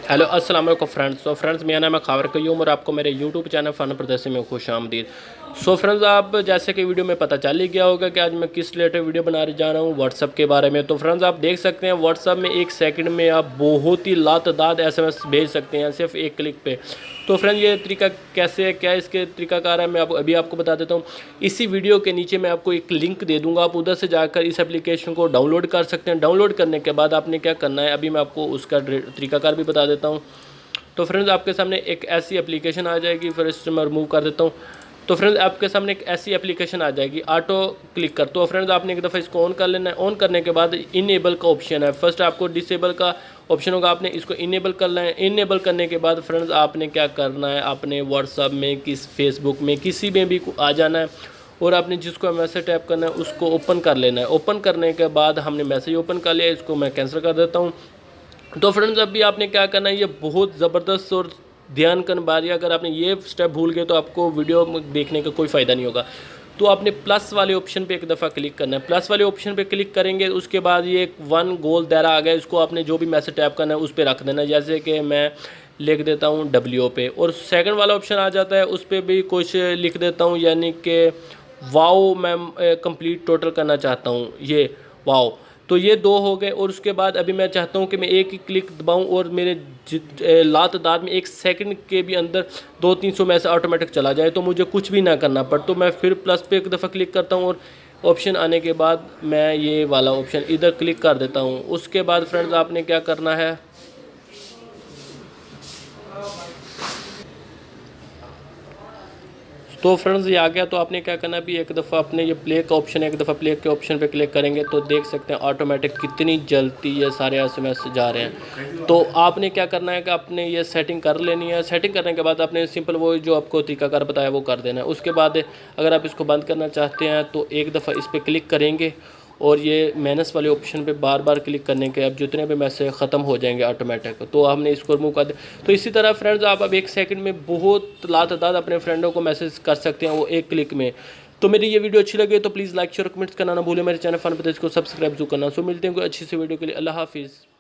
Hello अस्सलाम वालेकुम friends. Friends मेरा नाम है खावर कयूम और आपको मेरे यूट्यूब चैनल फ़न प्रदर्शन में खुश आमदीद। फ्रेंड्स आप जैसे कि वीडियो में पता चल ही गया होगा कि आज मैं किस रिलेटेड वीडियो बनाने जा रहा हूँ, व्हाट्सअप के बारे में। तो फ्रेंड्स आप देख सकते हैं व्हाट्सअप में एक सेकंड में आप बहुत ही लातदाद SMS भेज सकते हैं सिर्फ एक क्लिक पे। तो फ्रेंड्स ये तरीका कैसे है, क्या इसके तरीकाकार है, मैं अभी आपको बता देता हूँ। इसी वीडियो के नीचे मैं आपको एक लिंक दे दूँगा, आप उधर से जाकर इस एप्लीकेशन को डाउनलोड कर सकते हैं। डाउनलोड करने के बाद आपने क्या करना है, अभी मैं आपको उसका तरीकाकार भी बता देता हूँ। तो फ्रेंड्स आपके सामने एक ऐसी एप्लीकेशन आ जाएगी, फिर इससे मैं रिमूव कर देता हूँ। तो फ्रेंड्स आपके सामने एक ऐसी एप्लीकेशन आ जाएगी, ऑटो क्लिक कर। तो फ्रेंड्स आपने एक दफ़ा इसको ऑन कर लेना है। ऑन करने के बाद इनेबल का ऑप्शन है, फर्स्ट आपको डिसेबल का ऑप्शन होगा, आपने इसको इनेबल करना है। इनेबल करने के बाद फ्रेंड्स आपने क्या करना है, आपने व्हाट्सअप में फेसबुक में किसी में भी आ जाना है और आपने जिसको मैसेज टैप करना है उसको ओपन कर लेना है। ओपन करने के बाद हमने मैसेज ओपन कर लिया, इसको मैं कैंसिल कर देता हूँ। तो फ्रेंड्स अभी आपने क्या करना है, ये बहुत ज़बरदस्त और ध्यान करने बात है, अगर आपने ये स्टेप भूल गए तो आपको वीडियो देखने का कोई फ़ायदा नहीं होगा। तो आपने प्लस वाले ऑप्शन पे एक दफ़ा क्लिक करना है। प्लस वाले ऑप्शन पे क्लिक करेंगे, उसके बाद ये एक वन गोल दायरा आ गया, इसको आपने जो भी मैसेज टैप करना है उस पर रख देना है। जैसे कि मैं लिख देता हूँ W पे, और सेकंड वाला ऑप्शन आ जाता है, उस पर भी कुछ लिख देता हूँ, यानी कि वाओ मैं कंप्लीट टोटल करना चाहता हूँ, ये वाओ। तो ये दो हो गए, और उसके बाद अभी मैं चाहता हूँ कि मैं एक ही क्लिक दबाऊँ और मेरे लातदाद में एक सेकंड के भी अंदर 200-300 में से ऑटोमेटिक चला जाए, तो मुझे कुछ भी ना करना पड़े। तो मैं फिर प्लस पे एक दफ़ा क्लिक करता हूँ और ऑप्शन आने के बाद मैं ये वाला ऑप्शन इधर क्लिक कर देता हूँ। उसके बाद फ्रेंड्स आपने क्या करना है, तो फ्रेंड्स ये आ गया। तो आपने क्या करना है, अभी एक दफ़ा अपने ये प्ले का ऑप्शन है, एक दफ़ा प्ले के ऑप्शन पे क्लिक करेंगे तो देख सकते हैं ऑटोमेटिक कितनी जल्दी ये सारे SMS जा रहे हैं। तो आपने क्या करना है कि आपने ये सेटिंग कर लेनी है। सेटिंग करने के बाद आपने सिंपल वो जो आपको तरीकाकार बताया वो कर देना है। उसके बाद अगर आप इसको बंद करना चाहते हैं तो एक दफ़ा इस पर क्लिक करेंगे और ये माइनस वाले ऑप्शन पे बार बार क्लिक करने के अब जितने भी मैसेज ख़त्म हो जाएंगे ऑटोमेटिक। तो हमने इसको रिमूव कर दिया। तो इसी तरह फ्रेंड्स आप अब एक सेकंड में बहुत लातदाद अपने फ्रेंडों को मैसेज कर सकते हैं वो एक क्लिक में। तो मेरी ये वीडियो अच्छी लगे तो प्लीज़ लाइक शेयर कमेंट्स करना ना भूलें। मेरे चैनल फन प्रदेश को सब्सक्राइब जरूर करना। सो मिलते हैं कोई अच्छी सी वीडियो के लिए। अल्लाह हाफिज़।